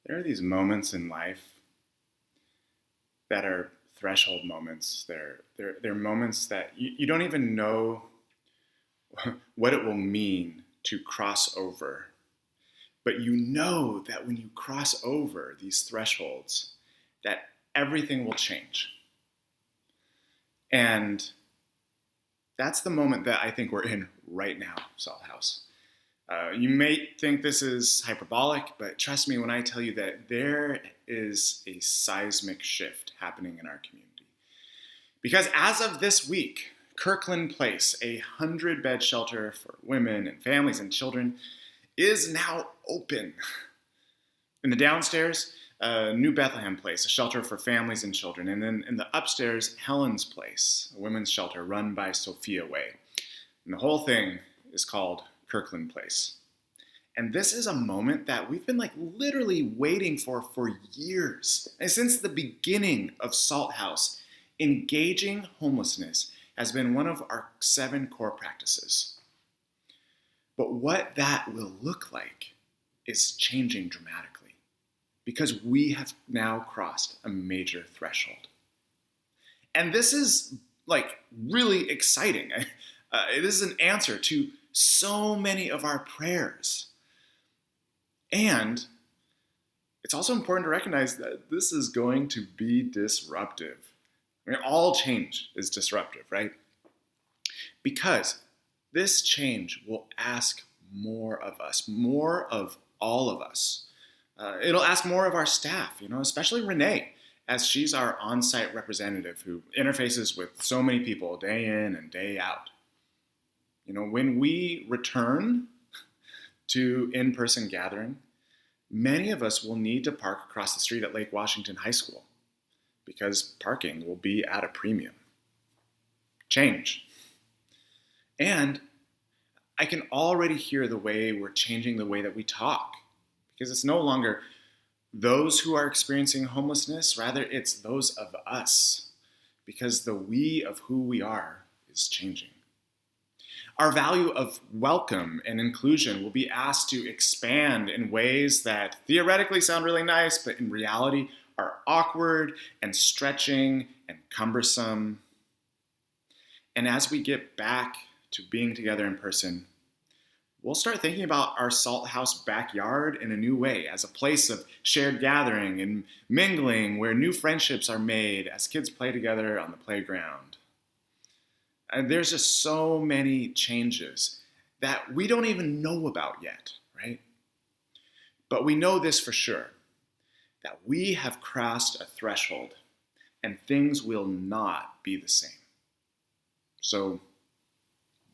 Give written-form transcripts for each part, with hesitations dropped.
There are these moments in life that are threshold moments. They're moments that you don't even know what it will mean to cross over. But you know that when you cross over these thresholds, that everything will change. And that's the moment that I think we're in right now, Salt House. You may think this is hyperbolic, but trust me when I tell you that there is a seismic shift happening in our community. Because as of this week, Kirkland Place, a 100-bed shelter for women and families and children, is now open. In the downstairs, New Bethlehem Place, a shelter for families and children. And then in the upstairs, Helen's Place, a women's shelter run by Sophia Way. And the whole thing is called Kirkland Place. And this is a moment that we've been literally waiting for years. And since the beginning of Salt House, engaging homelessness has been one of our 7 core practices. But what that will look like is changing dramatically because we have now crossed a major threshold. And this is really exciting. This is an answer to so many of our prayers. And it's also important to recognize that this is going to be disruptive. All change is disruptive, right? Because this change will ask more of us, more of all of us. It'll ask more of our staff, especially Renee, as she's our on-site representative who interfaces with so many people day in and day out. When we return to in-person gathering, many of us will need to park across the street at Lake Washington High School because parking will be at a premium. Change. And I can already hear the way we're changing the way that we talk because it's no longer those who are experiencing homelessness, rather it's those of us because the we of who we are is changing. Our value of welcome and inclusion will be asked to expand in ways that theoretically sound really nice, but in reality are awkward and stretching and cumbersome. And as we get back to being together in person, we'll start thinking about our Salt House backyard in a new way as a place of shared gathering and mingling where new friendships are made as kids play together on the playground. And there's just so many changes that we don't even know about yet, right? But we know this for sure, that we have crossed a threshold and things will not be the same. So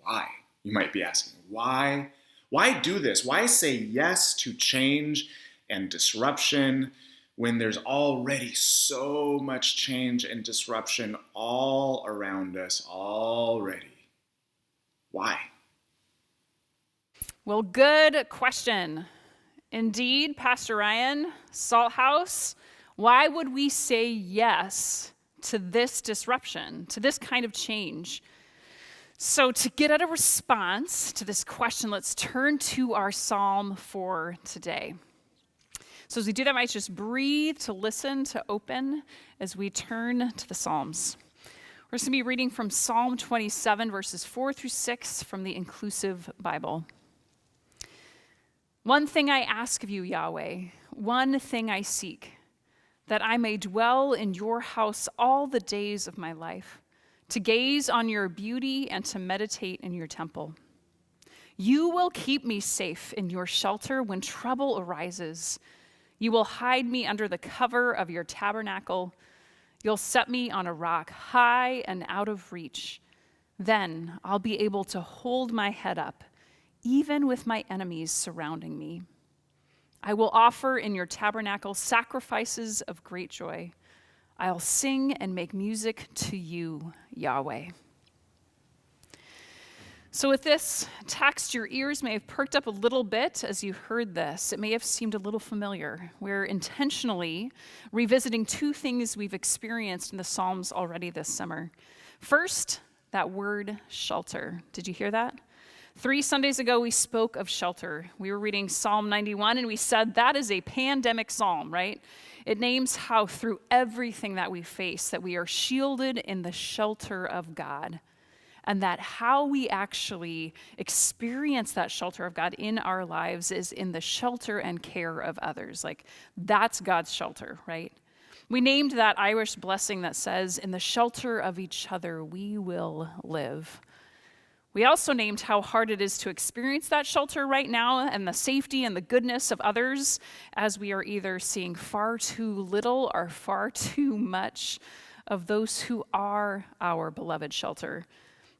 why? You might be asking, why? Why do this? Why say yes to change and disruption when there's already so much change and disruption all around us already? Why? Well, good question. Indeed, Pastor Ryan, Salt House, why would we say yes to this disruption, to this kind of change? So to get at a response to this question, let's turn to our psalm for today. So as we do that, I might just breathe to listen, to open as we turn to the Psalms. We're just going to be reading from Psalm 27, verses 4 through 6 from the Inclusive Bible. One thing I ask of you, Yahweh, one thing I seek, that I may dwell in your house all the days of my life, to gaze on your beauty and to meditate in your temple. You will keep me safe in your shelter when trouble arises. You will hide me under the cover of your tabernacle. You'll set me on a rock high and out of reach. Then I'll be able to hold my head up, even with my enemies surrounding me. I will offer in your tabernacle sacrifices of great joy. I'll sing and make music to you, Yahweh. So with this text, your ears may have perked up a little bit as you heard this. It may have seemed a little familiar. We're intentionally revisiting 2 things we've experienced in the Psalms already this summer. First, that word shelter. Did you hear that? 3 Sundays ago, we spoke of shelter. We were reading Psalm 91, and we said that is a pandemic psalm, right? It names how through everything that we face, that we are shielded in the shelter of God, and that how we actually experience that shelter of God in our lives is in the shelter and care of others. Like, that's God's shelter, right? We named that Irish blessing that says, "In the shelter of each other, we will live." We also named how hard it is to experience that shelter right now and the safety and the goodness of others, as we are either seeing far too little or far too much of those who are our beloved shelter.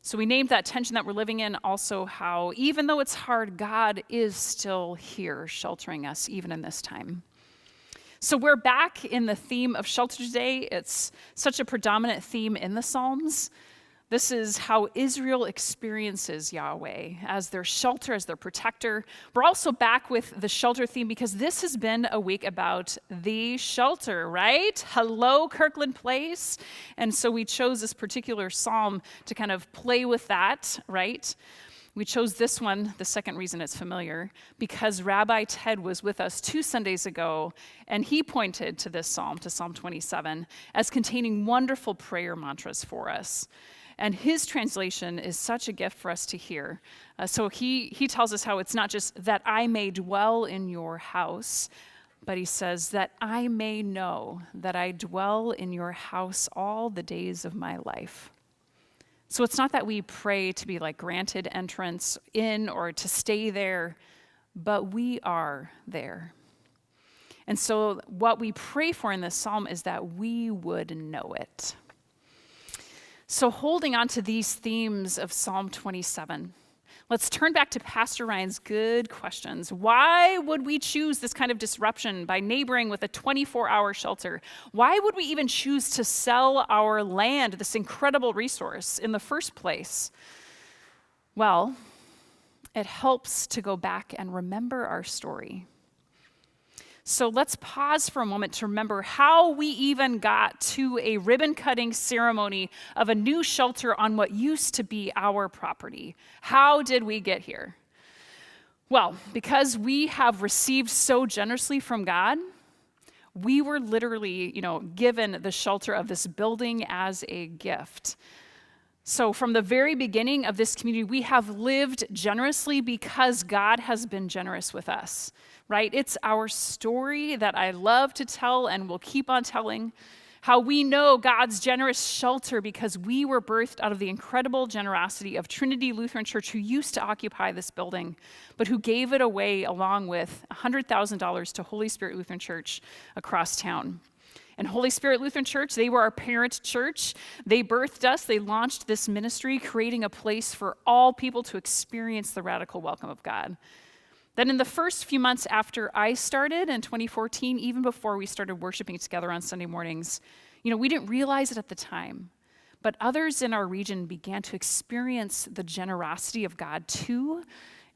So we named that tension that we're living in also how, even though it's hard, God is still here sheltering us even in this time. So we're back in the theme of shelter today. It's such a predominant theme in the Psalms. This is how Israel experiences Yahweh as their shelter, as their protector. We're also back with the shelter theme because this has been a week about the shelter, right? Hello, Kirkland Place. And so we chose this particular psalm to kind of play with that, right? We chose this one, the second reason it's familiar, because Rabbi Ted was with us 2 Sundays ago, and he pointed to this psalm, to Psalm 27, as containing wonderful prayer mantras for us. And his translation is such a gift for us to hear. So he tells us how it's not just that I may dwell in your house, but he says that I may know that I dwell in your house all the days of my life. So it's not that we pray to be like granted entrance in or to stay there, but we are there. And so what we pray for in this psalm is that we would know it. So holding on to these themes of Psalm 27, let's turn back to Pastor Ryan's good questions. Why would we choose this kind of disruption by neighboring with a 24-hour shelter? Why would we even choose to sell our land, this incredible resource, in the first place? Well, it helps to go back and remember our story. So let's pause for a moment to remember how we even got to a ribbon-cutting ceremony of a new shelter on what used to be our property. How did we get here? Well, because we have received so generously from God, we were literally, given the shelter of this building as a gift. So from the very beginning of this community, we have lived generously because God has been generous with us, right? It's our story that I love to tell and will keep on telling, how we know God's generous shelter because we were birthed out of the incredible generosity of Trinity Lutheran Church, who used to occupy this building, but who gave it away along with $100,000 to Holy Spirit Lutheran Church across town. And Holy Spirit Lutheran Church, they were our parent church. They birthed us. They launched this ministry, creating a place for all people to experience the radical welcome of God. Then in the first few months after I started in 2014, even before we started worshiping together on Sunday mornings, we didn't realize it at the time, but others in our region began to experience the generosity of God too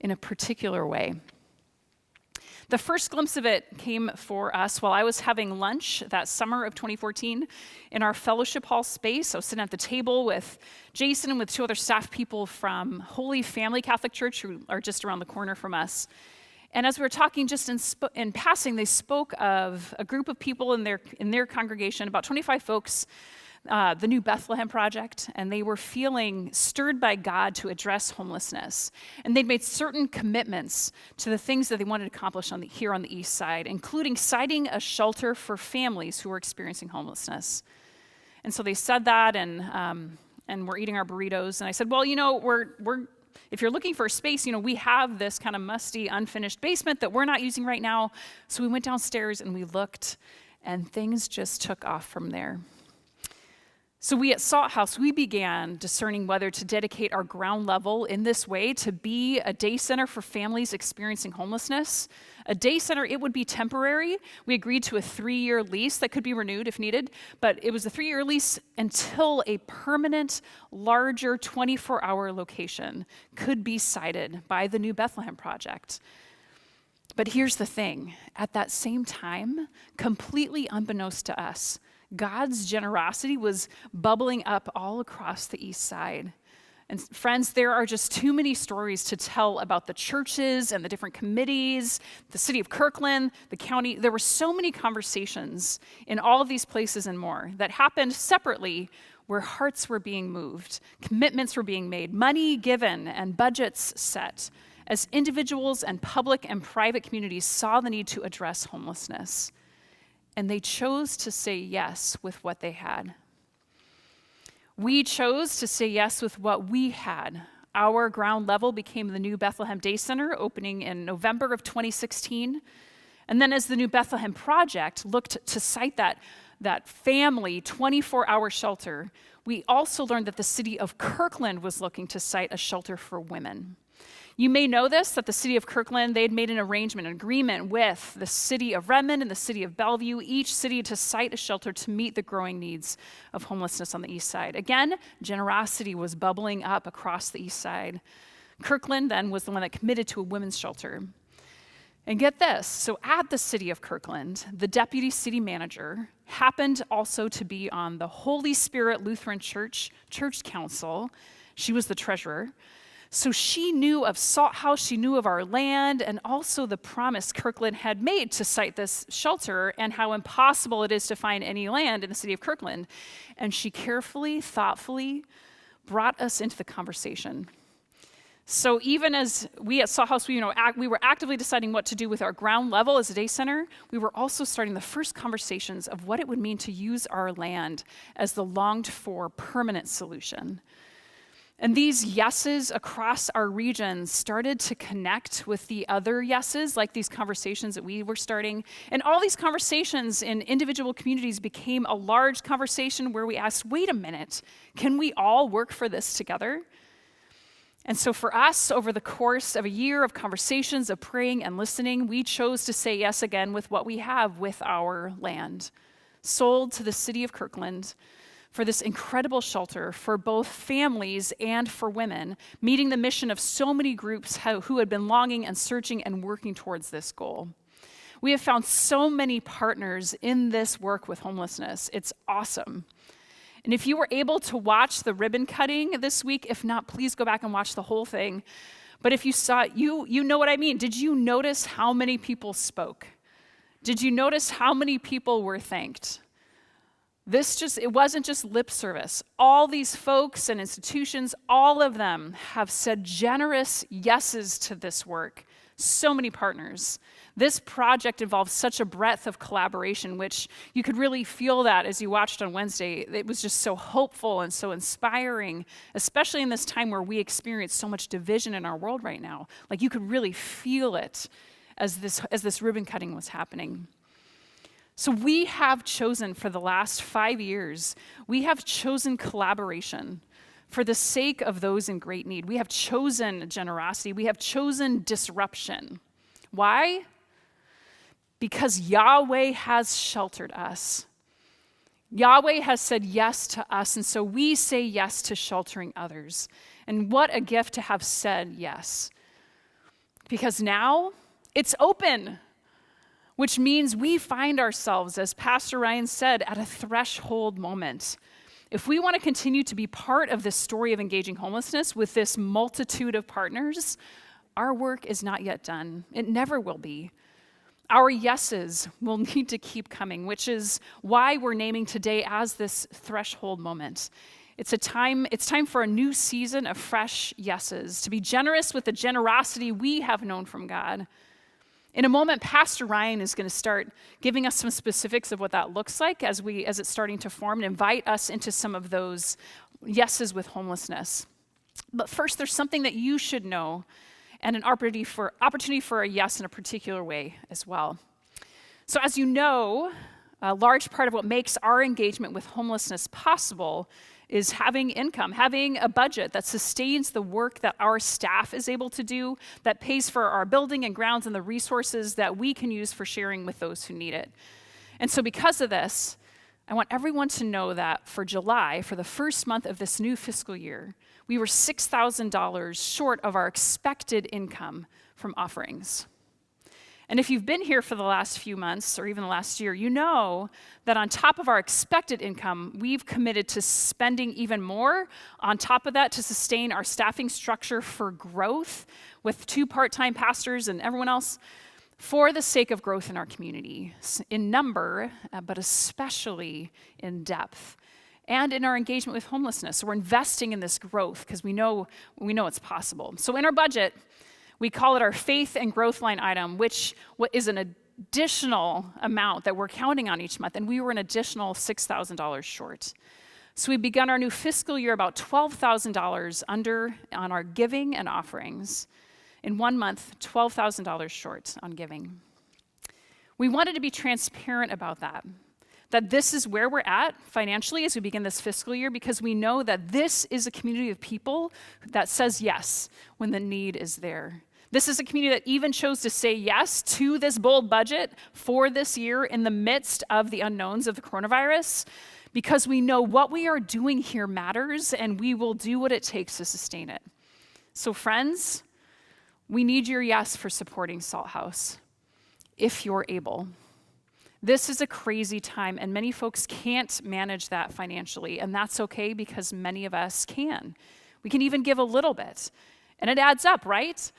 in a particular way. The first glimpse of it came for us while I was having lunch that summer of 2014 in our fellowship hall space. I was sitting at the table with Jason and with 2 other staff people from Holy Family Catholic Church, who are just around the corner from us. And as we were talking, just in passing, they spoke of a group of people in their congregation, about 25 folks, the New Bethlehem Project, and they were feeling stirred by God to address homelessness. And they'd made certain commitments to the things that they wanted to accomplish here on the east side, including citing a shelter for families who were experiencing homelessness. And so they said that, and we're eating our burritos. And I said, well, if you're looking for a space, we have this kind of musty, unfinished basement that we're not using right now. So we went downstairs and we looked, and things just took off from there. So we at Salt House, we began discerning whether to dedicate our ground level in this way to be a day center for families experiencing homelessness. A day center, it would be temporary. We agreed to a 3-year lease that could be renewed if needed, but it was a 3-year lease until a permanent, larger 24-hour location could be sited by the New Bethlehem Project. But here's the thing. At that same time, completely unbeknownst to us, God's generosity was bubbling up all across the east side. And friends, there are just too many stories to tell about the churches and the different committees, the city of Kirkland, the county. There were so many conversations in all of these places and more that happened separately, where hearts were being moved, commitments were being made, money given, and budgets set, as individuals and public and private communities saw the need to address homelessness. And they chose to say yes with what they had. We chose to say yes with what we had. Our ground level became the new Bethlehem Day Center, opening in November of 2016. And then as the new Bethlehem Project looked to site that family 24-hour shelter, we also learned that the city of Kirkland was looking to site a shelter for women. You may know this, that the city of Kirkland, they had made an arrangement, an agreement with the city of Redmond and the city of Bellevue, each city to site a shelter to meet the growing needs of homelessness on the east side. Again, generosity was bubbling up across the east side. Kirkland then was the one that committed to a women's shelter. And get this, so at the city of Kirkland, the deputy city manager happened also to be on the Holy Spirit Lutheran Church Council. She was the treasurer. So she knew of Salt House, she knew of our land, and also the promise Kirkland had made to site this shelter and how impossible it is to find any land in the city of Kirkland. And she carefully, thoughtfully brought us into the conversation. So even as we at Salt House, we were actively deciding what to do with our ground level as a day center, we were also starting the first conversations of what it would mean to use our land as the longed-for permanent solution. And these yeses across our region started to connect with the other yeses, like these conversations that we were starting. And all these conversations in individual communities became a large conversation where we asked, wait a minute, can we all work for this together? And so for us, over the course of a year of conversations, of praying and listening, we chose to say yes again with what we have with our land, sold to the city of Kirkland, for this incredible shelter for both families and for women, meeting the mission of so many groups who had been longing and searching and working towards this goal. We have found so many partners in this work with homelessness. It's awesome. And if you were able to watch the ribbon cutting this week, if not, please go back and watch the whole thing. But if you saw it, you know what I mean. Did you notice how many people spoke? Did you notice how many people were thanked? It wasn't just lip service. All these folks and institutions, all of them have said generous yeses to this work. So many partners. This project involves such a breadth of collaboration, which you could really feel that as you watched on Wednesday. It was just so hopeful and so inspiring, especially in this time where we experience so much division in our world right now. Like you could really feel it as this ribbon cutting was happening. So we have chosen for the last 5 years, we have chosen collaboration for the sake of those in great need. We have chosen generosity. We have chosen disruption. Why? Because Yahweh has sheltered us. Yahweh has said yes to us, and so we say yes to sheltering others. And what a gift to have said yes. Because now it's open. Which means we find ourselves, as Pastor Ryan said, at a threshold moment. If we want to continue to be part of this story of engaging homelessness with this multitude of partners, our work is not yet done. It never will be. Our yeses will need to keep coming, which is why we're naming today as this threshold moment. It's time for a new season of fresh yeses, to be generous with the generosity we have known from God. In a moment, Pastor Ryan is going to start giving us some specifics of what that looks like as it's starting to form and invite us into some of those yeses with homelessness. But first, there's something that you should know and an opportunity for a yes in a particular way as well. So as you know, a large part of what makes our engagement with homelessness possible is having income, having a budget that sustains the work that our staff is able to do, that pays for our building and grounds and the resources that we can use for sharing with those who need it. And so because of this, I want everyone to know that for July, for the first month of this new fiscal year, we were $6,000 short of our expected income from offerings. And if you've been here for the last few months or even the last year, you know that on top of our expected income, we've committed to spending even more on top of that to sustain our staffing structure for growth with 2 part-time pastors and everyone else for the sake of growth in our community, in number, but especially in depth, and in our engagement with homelessness. So we're investing in this growth because we know it's possible. So in our budget, we call it our faith and growth line item, which is an additional amount that we're counting on each month, and we were an additional $6,000 short. So we've begun our new fiscal year about $12,000 under on our giving and offerings. In 1 month, $12,000 short on giving. We wanted to be transparent about that this is where we're at financially as we begin this fiscal year, because we know that this is a community of people that says yes when the need is there. This is a community that even chose to say yes to this bold budget for this year in the midst of the unknowns of the coronavirus, because we know what we are doing here matters and we will do what it takes to sustain it. So friends, we need your yes for supporting Salt House, if you're able. This is a crazy time, and many folks can't manage that financially, and that's okay because many of us can. We can even give a little bit, and it adds up, right?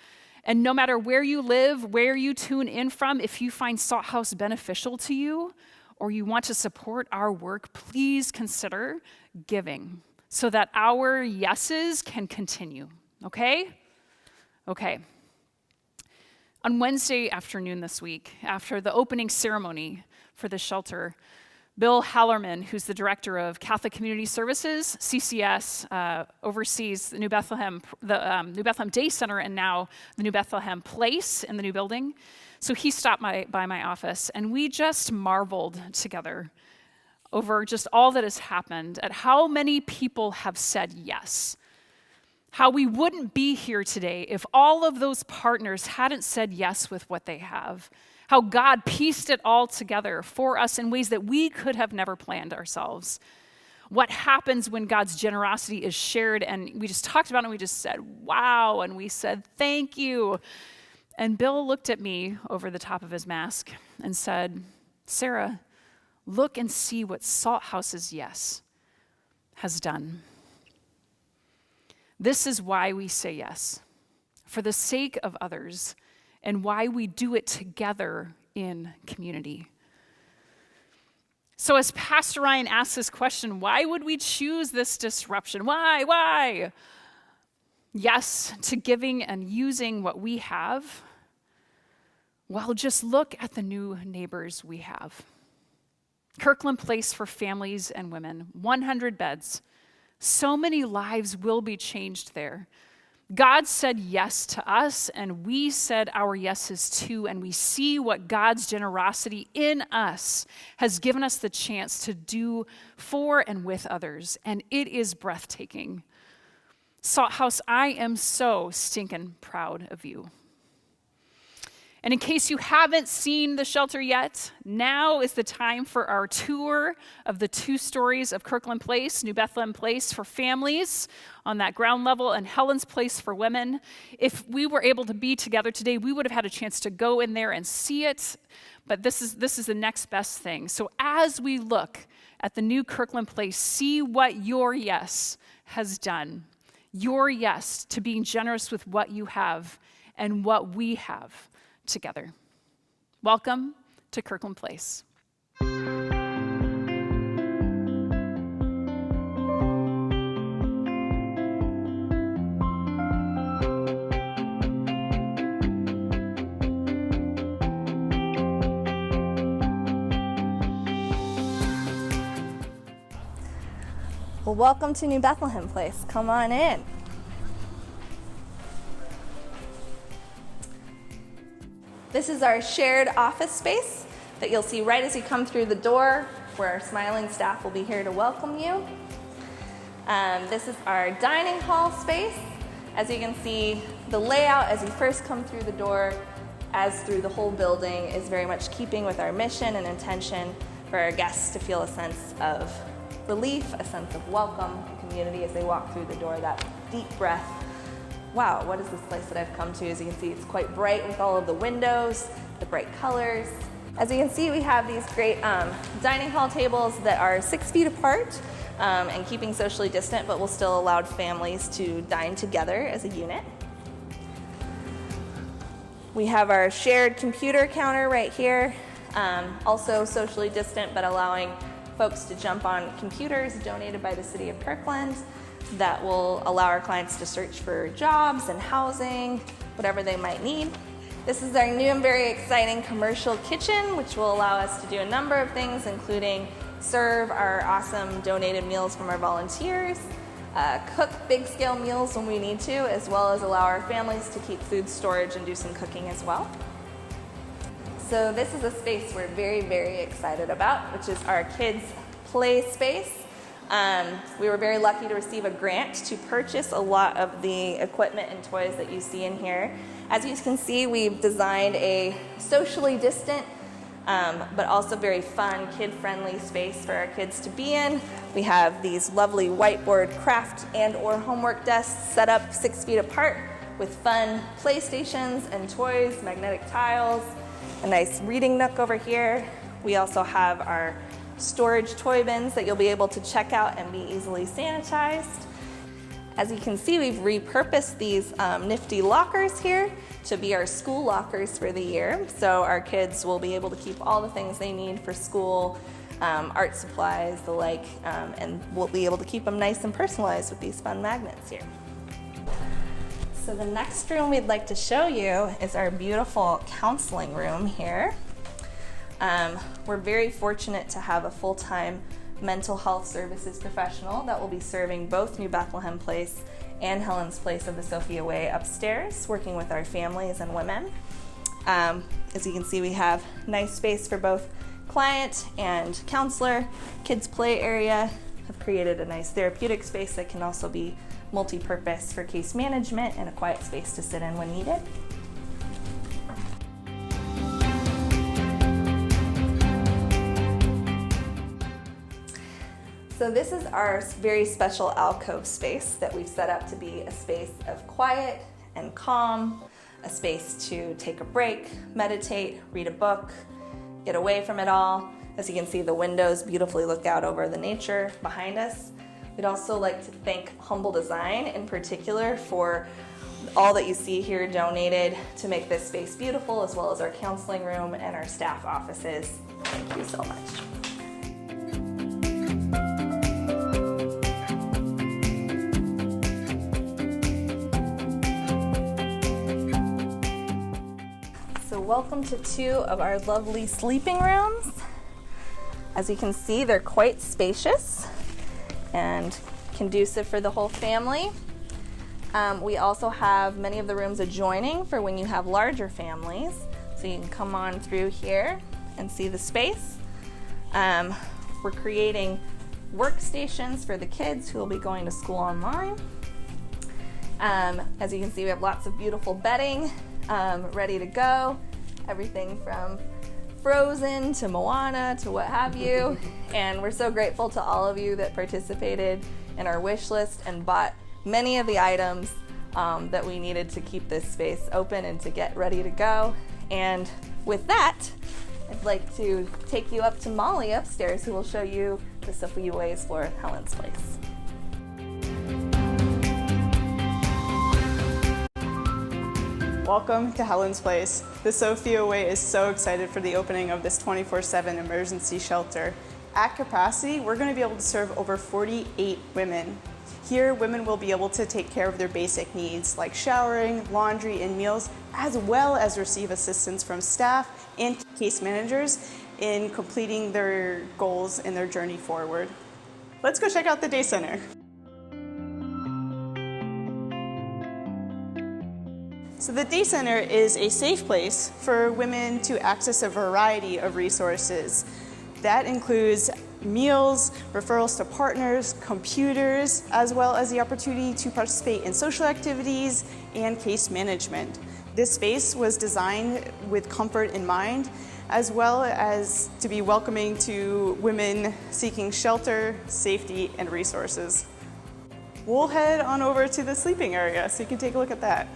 And no matter where you live, where you tune in from, if you find Salt House beneficial to you, or you want to support our work, please consider giving so that our yeses can continue, okay? Okay. On Wednesday afternoon this week, after the opening ceremony for the shelter, Bill Hallerman, who's the director of Catholic Community Services, CCS, oversees the New Bethlehem Day Center and now the New Bethlehem Place in the new building. So he stopped by my office, and we just marveled together over just all that has happened, at how many people have said yes. How we wouldn't be here today if all of those partners hadn't said yes with what they have. How God pieced it all together for us in ways that we could have never planned ourselves. What happens when God's generosity is shared, and we just talked about it and we just said, wow, and we said, thank you. And Bill looked at me over the top of his mask and said, Sara, look and see what Salt House's yes has done. This is why we say yes, for the sake of others, and why we do it together in community. So as Pastor Ryan asks this question, why would we choose this disruption? Why? Yes to giving and using what we have. Well, just look at the new neighbors we have. Kirkland Place for families and women, 100 beds. So many lives will be changed there. God said yes to us, and we said our yeses too, and we see what God's generosity in us has given us the chance to do for and with others, and it is breathtaking. Salt House, I am so stinking proud of you. And in case you haven't seen the shelter yet, now is the time for our tour of the 2 stories of Kirkland Place, New Bethlehem Place for families on that ground level, and Helen's Place for women. If we were able to be together today, we would have had a chance to go in there and see it, but this is the next best thing. So as we look at the new Kirkland Place, see what your yes has done. Your yes to being generous with what you have and what we have together. Welcome to Kirkland Place. Well, welcome to New Bethlehem Place. Come on in. This is our shared office space that you'll see right as you come through the door, where our smiling staff will be here to welcome you. This is our dining hall space. As you can see, the layout as you first come through the door, as through the whole building, is very much keeping with our mission and intention for our guests to feel a sense of relief, a sense of welcome, community as they walk through the door, that deep breath. Wow, what is this place that I've come to? As you can see, it's quite bright with all of the windows. the bright colors. As you can see, we have these great dining hall tables that are 6 feet apart and keeping socially distant, but will still allow families to dine together as a unit. We have our shared computer counter right here, also socially distant, but allowing folks to jump on computers donated by the city of Kirkland that will allow our clients to search for jobs and housing, whatever they might need. This is our new and very exciting commercial kitchen, which will allow us to do a number of things, including serve our awesome donated meals from our volunteers, cook big scale meals when we need to, as well as allow our families to keep food storage and do some cooking as well. So this is a space we're very, very excited about, which is our kids' play space. We were very lucky to receive a grant to purchase a lot of the equipment and toys that you see in here. As you can see, we've designed a socially distant, but also very fun, kid-friendly space for our kids to be in. We have these lovely whiteboard craft and/or homework desks set up 6 feet apart with fun playstations and toys, magnetic tiles, a nice reading nook over here. We also have our storage toy bins that you'll be able to check out and be easily sanitized. As you can see, we've repurposed these nifty lockers here to be our school lockers for the year. So our kids will be able to keep all the things they need for school, art supplies, the like, and we'll be able to keep them nice and personalized with these fun magnets here. So the next room we'd like to show you is our beautiful counseling room here. We're very fortunate to have a full-time mental health services professional that will be serving both New Bethlehem Place and Helen's Place of the Sophia Way upstairs, working with our families and women. As you can see, we have nice space for both client and counselor. Kids play area. Have created a nice therapeutic space that can also be multi-purpose for case management and a quiet space to sit in when needed. So this is our very special alcove space that we've set up to be a space of quiet and calm, a space to take a break, meditate, read a book, get away from it all. As you can see, the windows beautifully look out over the nature behind us. We'd also like to thank Humble Design in particular for all that you see here donated to make this space beautiful, as well as our counseling room and our staff offices. Thank you so much. So welcome to 2 of our lovely sleeping rooms. As you can see, they're quite spacious and conducive for the whole family. We also have many of the rooms adjoining for when you have larger families. So you can come on through here and see the space. We're creating workstations for the kids who will be going to school online. As you can see, we have lots of beautiful bedding ready to go. Everything from Frozen to Moana to what have you. And we're so grateful to all of you that participated in our wish list and bought many of the items that we needed to keep this space open and to get ready to go. And with that, I'd like to take you up to Molly upstairs, who will show you the Sophia Way's floor of Helen's Place. Welcome to Helen's Place. The Sophia Way is so excited for the opening of this 24/7 emergency shelter. At capacity, we're going to be able to serve over 48 women. Here, women will be able to take care of their basic needs like showering, laundry, and meals, as well as receive assistance from staff and case managers in completing their goals in their journey forward. Let's go check out the day center. So the Day Center is a safe place for women to access a variety of resources. That includes meals, referrals to partners, computers, as well as the opportunity to participate in social activities and case management. This space was designed with comfort in mind, as well as to be welcoming to women seeking shelter, safety, and resources. We'll head on over to the sleeping area so you can take a look at that.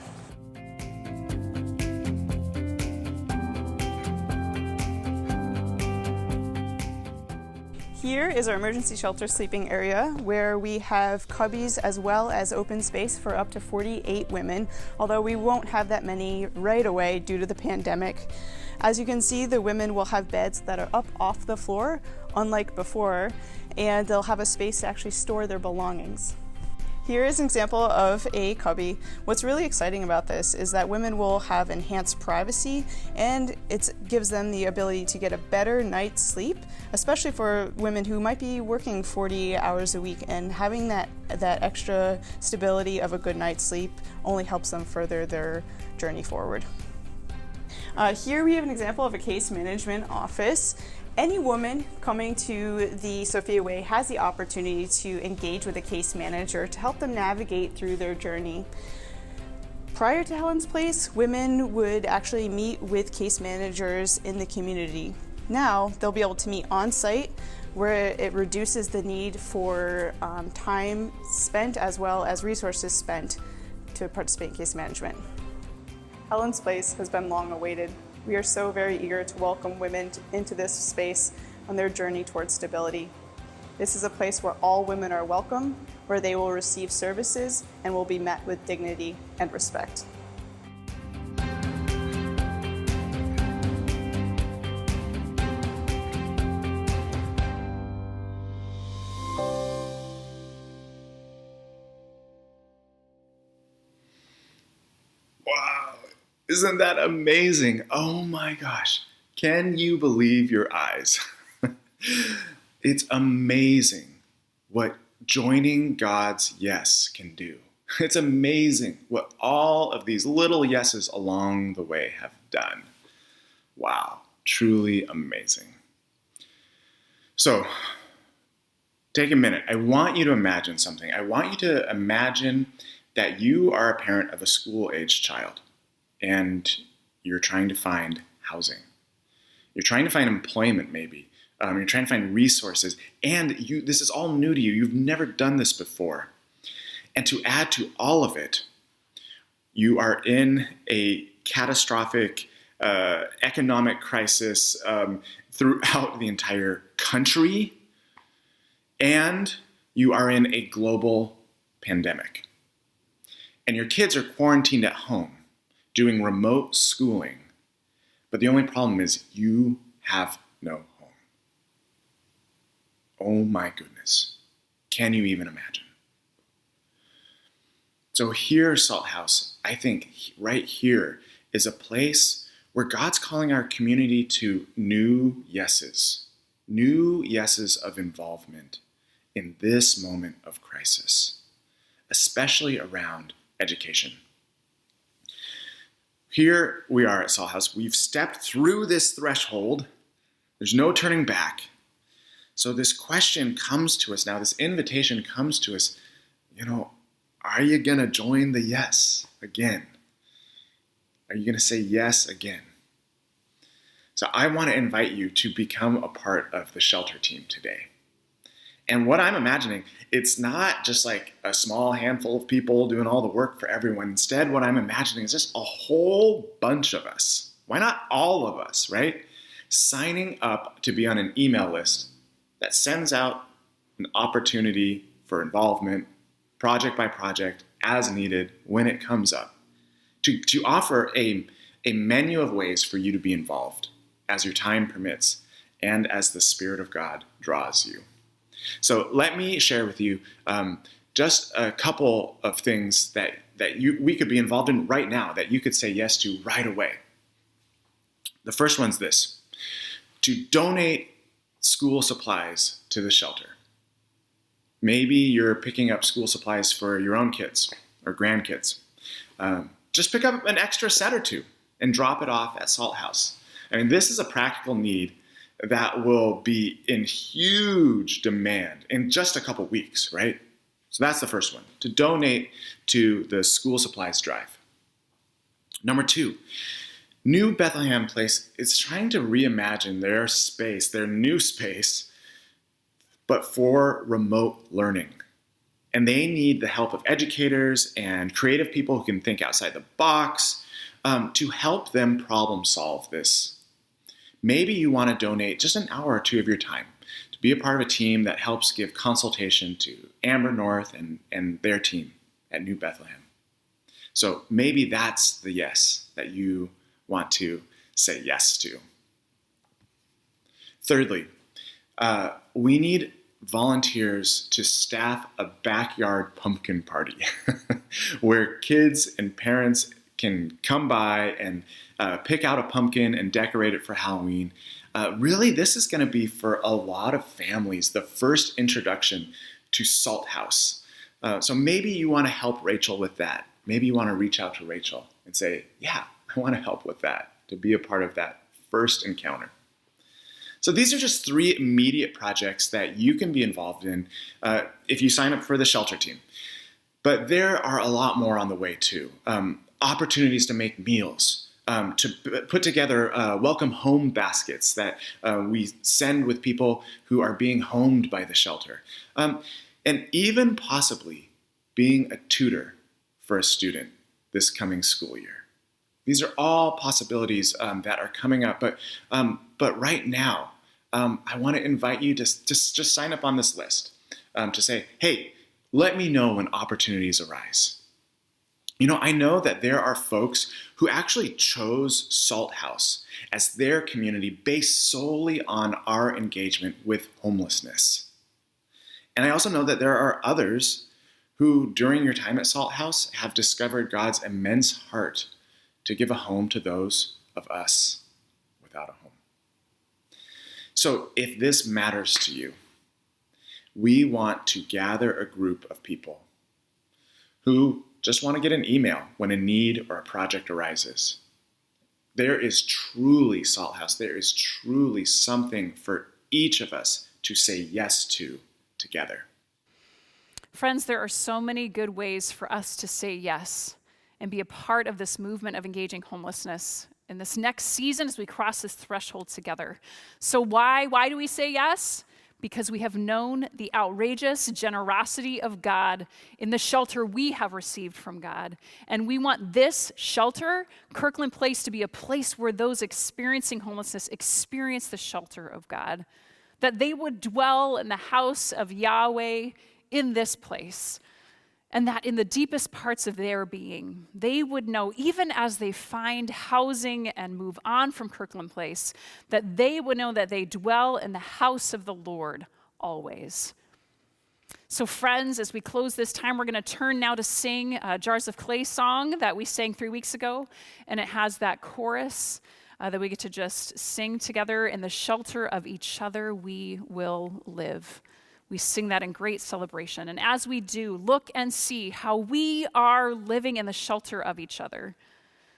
Here is our emergency shelter sleeping area where we have cubbies as well as open space for up to 48 women, although we won't have that many right away due to the pandemic. As you can see, the women will have beds that are up off the floor, unlike before, and they'll have a space to actually store their belongings. Here is an example of a cubby. What's really exciting about this is that women will have enhanced privacy, and it gives them the ability to get a better night's sleep, especially for women who might be working 40 hours a week, and having that extra stability of a good night's sleep only helps them further their journey forward. Here we have an example of a case management office. Any woman coming to the Sophia Way has the opportunity to engage with a case manager to help them navigate through their journey. Prior to Helen's Place, women would actually meet with case managers in the community. Now they'll be able to meet on site, where it reduces the need for time spent as well as resources spent to participate in case management. Helen's Place has been long awaited. We are so very eager to welcome women into this space on their journey towards stability. This is a place where all women are welcome, where they will receive services and will be met with dignity and respect. Wow, isn't that amazing? Oh my gosh, can you believe your eyes? It's amazing what joining God's yes can do. It's amazing what all of these little yeses along the way have done. Wow, truly amazing. So, take a minute. I want you to imagine something. I want you to imagine that you are a parent of a school-aged child and you're trying to find housing. You're trying to find employment, maybe. You're trying to find resources, and this is all new to you. You've never done this before. And to add to all of it, you are in a catastrophic economic crisis throughout the entire country, and you are in a global pandemic. And your kids are quarantined at home, doing remote schooling. But the only problem is you have no home. Oh my goodness. Can you even imagine? So here, Salt House, I think right here is a place where God's calling our community to new yeses of involvement in this moment of crisis, especially around education. Here we are at Salt House. We've stepped through this threshold. There's no turning back. So this question comes to us now, this invitation comes to us, are you going to join the yes again? Are you going to say yes again? So I want to invite you to become a part of the shelter team today. And what I'm imagining, it's not just like a small handful of people doing all the work for everyone. Instead, what I'm imagining is just a whole bunch of us. Why not all of us, right? Signing up to be on an email list that sends out an opportunity for involvement, project by project, as needed, when it comes up. To offer a menu of ways for you to be involved as your time permits and as the Spirit of God draws you. So let me share with you just a couple of things that we could be involved in right now, that you could say yes to right away. The first one's this: to donate school supplies to the shelter. Maybe you're picking up school supplies for your own kids or grandkids. Just pick up an extra set or two and drop it off at Salt House. I mean, this is a practical need that will be in huge demand in just a couple weeks, right? So that's the first one, to donate to the school supplies drive. Number two, New Bethlehem Place is trying to reimagine their space, their new space, but for remote learning. And they need the help of educators and creative people who can think outside the box to help them problem solve this. Maybe you want to donate just an hour or two of your time be a part of a team that helps give consultation to Amber North and their team at New Bethlehem. So maybe that's the yes that you want to say yes to. Thirdly, we need volunteers to staff a backyard pumpkin party where kids and parents can come by and pick out a pumpkin and decorate it for Halloween. Really, this is going to be for a lot of families the first introduction to Salt House. So maybe you want to help Rachel with that. Maybe you want to reach out to Rachel and say, yeah, I want to help with that, to be a part of that first encounter. So these are just 3 immediate projects that you can be involved in if you sign up for the shelter team. But there are a lot more on the way too. Opportunities to make meals, to put together welcome home baskets that we send with people who are being homed by the shelter, and even possibly being a tutor for a student this coming school year. These are all possibilities that are coming up, but right now, I want to invite you to just sign up on this list to say, hey, let me know when opportunities arise. You know, I know that there are folks who actually chose Salt House as their community based solely on our engagement with homelessness. And I also know that there are others who, during your time at Salt House, have discovered God's immense heart to give a home to those of us without a home. So if this matters to you, we want to gather a group of people who just want to get an email when a need or a project arises. There is truly, Salt House, there is truly something for each of us to say yes to together. Friends, there are so many good ways for us to say yes and be a part of this movement of engaging homelessness in this next season as we cross this threshold together. So why do we say yes? Because we have known the outrageous generosity of God in the shelter we have received from God. And we want this shelter, Kirkland Place, to be a place where those experiencing homelessness experience the shelter of God, that they would dwell in the house of Yahweh in this place, and that in the deepest parts of their being, they would know, even as they find housing and move on from Kirkland Place, that they would know that they dwell in the house of the Lord always. So friends, as we close this time, we're going to turn now to sing Jars of Clay song that we sang 3 weeks ago, and it has that chorus that we get to just sing together. In the shelter of each other we will live. We sing that in great celebration. And as we do, look and see how we are living in the shelter of each other.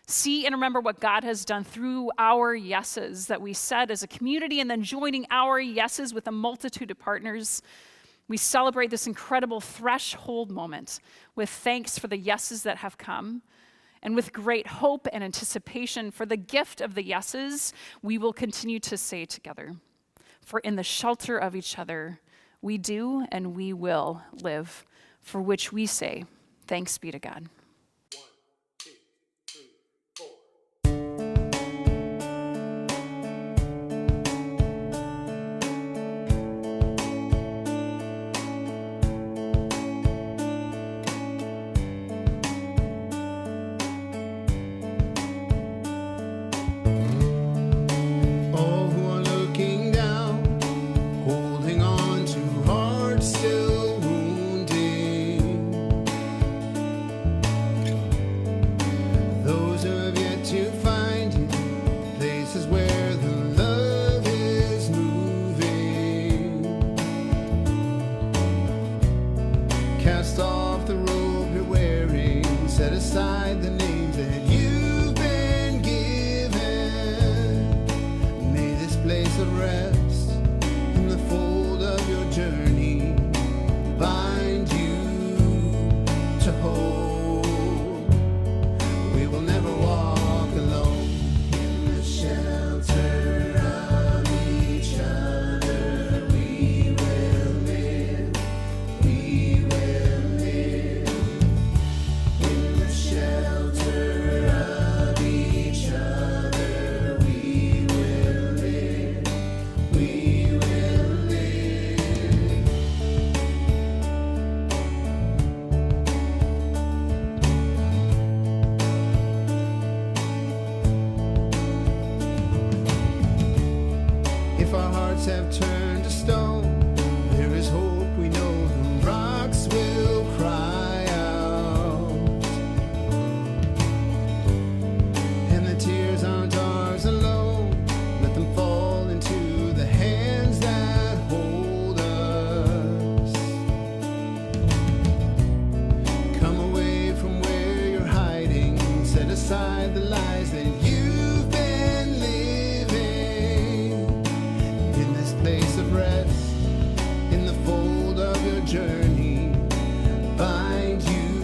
See and remember what God has done through our yeses that we said as a community, and then joining our yeses with a multitude of partners. We celebrate this incredible threshold moment with thanks for the yeses that have come, and with great hope and anticipation for the gift of the yeses we will continue to say together. For in the shelter of each other, we do and we will live, for which we say, thanks be to God. Cast off the robe you're wearing, set aside the names that you've been given. May this place of rest in the fold of your journey bind you to hold. We will never walk alone in the shelter of each other. We will live. We will live in the shelter. hearts have turned to stone, there is hope, we know the rocks will cry out. And the tears aren't ours alone, let them fall into the hands that hold us. Come away from where you're hiding, set aside the lies that you've been living. In this place of rest, in the fold of your journey, bind you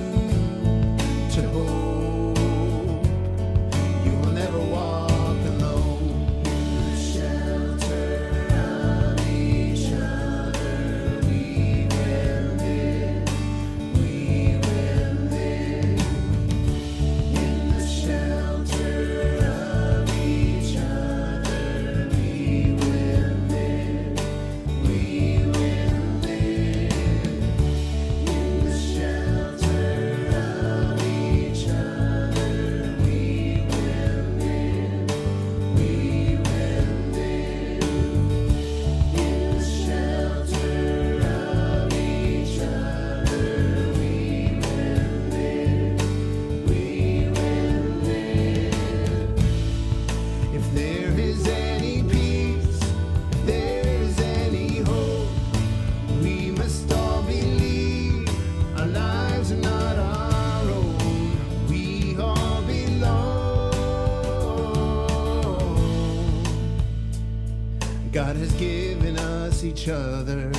to hope. You will never walk alone. The shelter of each other, we will live. We will live. In the shelter of each other, we will live. We will live. In the shelter of each other, we will live. We will live. In the shelter of each other, we will live. We will live. If there is any peace, if there is any hope, we must all believe our lives are not our own. We all belong. God has given us each other.